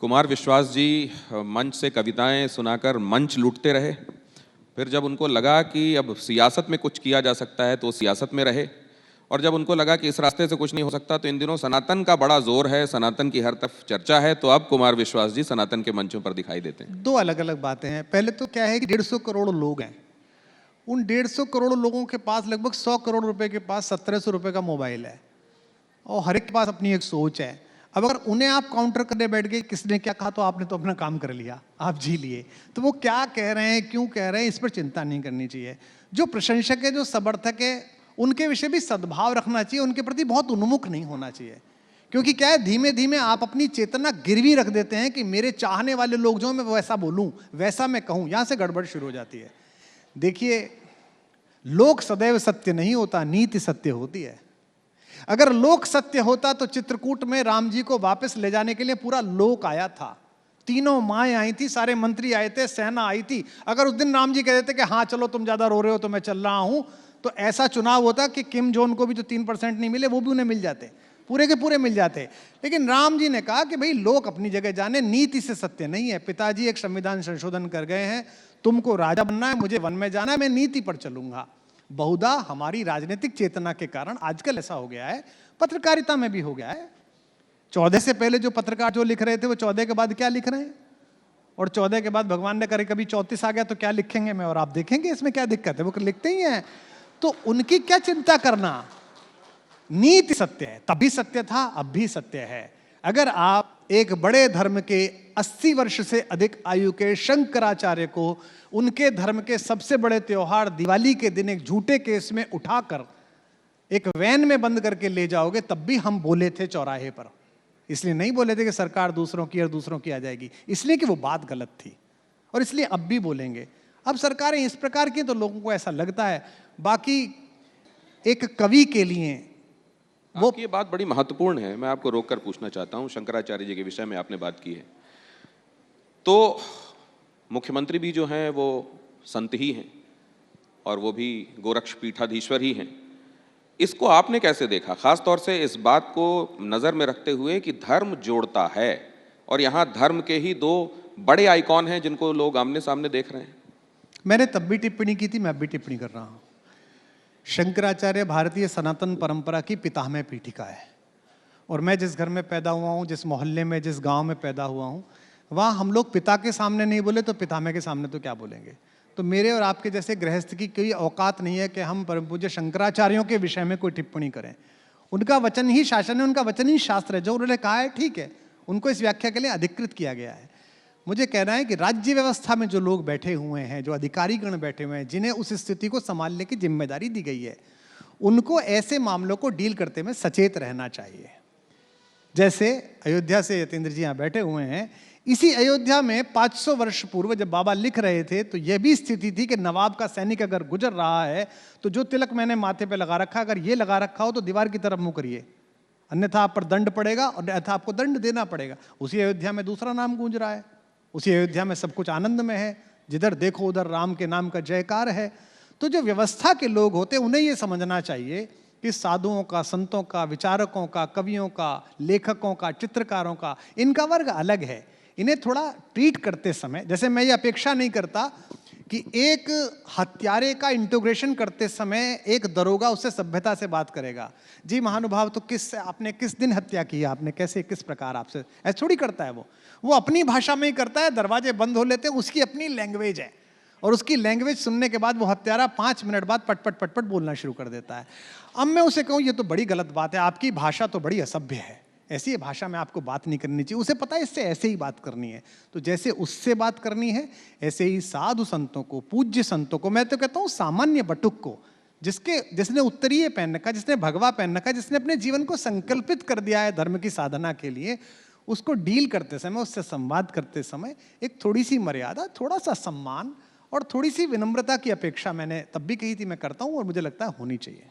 कुमार विश्वास जी मंच से कविताएं सुनाकर मंच लूटते रहे। फिर जब उनको लगा कि अब सियासत में कुछ किया जा सकता है तो सियासत में रहे, और जब उनको लगा कि इस रास्ते से कुछ नहीं हो सकता तो इन दिनों सनातन का बड़ा जोर है, सनातन की हर तरफ चर्चा है, तो अब कुमार विश्वास जी सनातन के मंचों पर दिखाई देते हैं। दो अलग अलग बातें हैं। पहले तो क्या है कि 150 करोड़ लोग हैं। उन 150 करोड़ लोगों के पास लगभग 100 करोड़ रुपए के पास 1700 रुपए का मोबाइल है और हर एक के पास अपनी एक सोच है। अब अगर उन्हें आप काउंटर करने बैठ गए किसने क्या कहा तो आपने तो अपना काम कर लिया, आप जी लिए। तो वो क्या कह रहे हैं, क्यों कह रहे हैं, इस पर चिंता नहीं करनी चाहिए। जो प्रशंसक है, जो समर्थक है, उनके विषय भी सद्भाव रखना चाहिए, उनके प्रति बहुत उन्मुख नहीं होना चाहिए। क्योंकि क्या है, धीमे धीमे आप अपनी चेतना गिरवी रख देते हैं कि मेरे चाहने वाले लोग जो मैं वैसा बोलूं, वैसा मैं कहूं, यहां से गड़बड़ शुरू हो जाती है। देखिए, लोक सदैव सत्य नहीं होता, नीति सत्य होती है। अगर लोक सत्य होता तो चित्रकूट में राम जी को वापस ले जाने के लिए पूरा लोक आया था, तीनों माएँ आई थी, सारे मंत्री आए थे, सेना आई थी। अगर उस दिन राम जी कह देते कि हाँ चलो तुम ज्यादा रो रहे हो तो मैं चल रहा हूं, तो ऐसा चुनाव होता कि किम जोन को भी जो 3% नहीं मिले वो भी उन्हें मिल जाते, पूरे के पूरे मिल जाते। लेकिन राम जी ने कहा कि भाई लोग अपनी जगह जाने, नीति से सत्य नहीं है। पिताजी एक संविधान संशोधन कर गए हैं, तुमको राजा बनना है, मुझे वन में जाना है, मैं नीति पर चलूंगा। बहुधा हमारी राजनीतिक चेतना के कारण आजकल ऐसा हो गया है, पत्रकारिता में भी हो गया है। 14 से पहले जो पत्रकार जो लिख रहे थे वो 14 के बाद क्या लिख रहे हैं, और 14 के बाद भगवान ने करे कभी 34 आ गया तो क्या लिखेंगे, मैं और आप देखेंगे इसमें क्या दिक्कत है, वो लिखते ही हैं। तो उनकी क्या चिंता करना, नीति सत्य है, तभी सत्य था, अब भी सत्य है। अगर आप एक बड़े धर्म के 80 वर्ष से अधिक आयु के शंकराचार्य को उनके धर्म के सबसे बड़े त्योहार दिवाली के दिन एक झूठे केस में उठाकर एक वैन में बंद करके ले जाओगे, तब भी हम बोले थे चौराहे पर। इसलिए नहीं बोले थे कि सरकार दूसरों की और दूसरों की आ जाएगी, इसलिए कि वो बात गलत थी, और इसलिए अब भी बोलेंगे। अब सरकारें इस प्रकार की तो लोगों को ऐसा लगता है। बाकी एक कवि के लिए वो ये बात बड़ी महत्वपूर्ण है, मैं आपको रोककर पूछना चाहता हूं। शंकराचार्य जी के विषय में आपने बात की है, तो मुख्यमंत्री भी जो हैं वो संत ही हैं और वो भी गोरक्ष पीठाधीश्वर ही हैं। इसको आपने कैसे देखा, खास तौर से इस बात को नजर में रखते हुए कि धर्म जोड़ता है और यहाँ धर्म के ही दो बड़े आइकॉन हैं जिनको लोग आमने सामने देख रहे हैं? मैंने तब भी टिप्पणी की थी, मैं अब भी टिप्पणी कर रहा हूं। शंकराचार्य भारतीय सनातन परंपरा की पितामह पीठिका है, और मैं जिस घर में पैदा हुआ हूँ, जिस मोहल्ले में, जिस गांव में पैदा हुआ हूँ, वहाँ हम लोग पिता के सामने नहीं बोले तो पितामह के सामने तो क्या बोलेंगे। तो मेरे और आपके जैसे गृहस्थ की कोई औकात नहीं है कि हम परम पूज्य शंकराचार्यों के विषय में कोई टिप्पणी करें। उनका वचन ही शासन है, उनका वचन ही शास्त्र है। जो उन्होंने कहा है ठीक है, उनको इस व्याख्या के लिए अधिकृत किया गया है। मुझे कहना है कि राज्य व्यवस्था में जो लोग बैठे हुए हैं, जो अधिकारीगण बैठे हुए हैं, जिन्हें उस स्थिति को संभालने की जिम्मेदारी दी गई है, उनको ऐसे मामलों को डील करते में सचेत रहना चाहिए। जैसे अयोध्या से यतेंद्र जी यहाँ बैठे हुए हैं, इसी अयोध्या में 500 वर्ष पूर्व जब बाबा लिख रहे थे तो यह भी स्थिति थी कि नवाब का सैनिक अगर गुजर रहा है तो जो तिलक मैंने माथे पे लगा रखा, अगर ये लगा रखा हो तो दीवार की तरफ मुंह करिए, अन्यथा आप पर दंड पड़ेगा और अन्यथा आपको दंड देना पड़ेगा। उसी अयोध्या में दूसरा नाम गूंज रहा है, उसी अयोध्या में सब कुछ आनंद में है, जिधर देखो उधर राम के नाम का जयकार है। तो जो व्यवस्था के लोग होते हैं उन्हें ये समझना चाहिए कि साधुओं का, संतों का, विचारकों का, कवियों का, लेखकों का, चित्रकारों का, इनका वर्ग अलग है। इन्हें थोड़ा ट्रीट करते समय, जैसे मैं ये अपेक्षा नहीं करता कि एक हत्यारे का इंटीग्रेशन करते समय एक दरोगा उससे सभ्यता से बात करेगा, जी महानुभाव तो आपने किस दिन हत्या की, आपने कैसे, किस प्रकार, आपसे ऐसा थोड़ी करता है। वो अपनी भाषा में ही करता है, दरवाजे बंद हो लेते हैं, उसकी अपनी लैंग्वेज है, और उसकी लैंग्वेज सुनने के बाद वो हत्यारा 5 मिनट बाद पटपट पटपट बोलना शुरू कर देता है। अब मैं उसे कहूँ ये तो बड़ी गलत बात है, आपकी भाषा तो बड़ी असभ्य है, ऐसी भाषा में आपको बात नहीं करनी चाहिए। उसे पता है इससे ऐसे ही बात करनी है, तो जैसे उससे बात करनी है ऐसे ही साधु संतों को, पूज्य संतों को, मैं तो कहता हूँ सामान्य बटुक को, जिसने उत्तरीय पहन रखा, जिसने भगवा पहन रखा, जिसने अपने जीवन को संकल्पित कर दिया है धर्म की साधना के लिए, उसको डील करते समय, उससे संवाद करते समय एक थोड़ी सी मर्यादा, थोड़ा सा सम्मान और थोड़ी सी विनम्रता की अपेक्षा मैंने तब भी कही थी, मैं करता हूँ, और मुझे लगता है होनी चाहिए।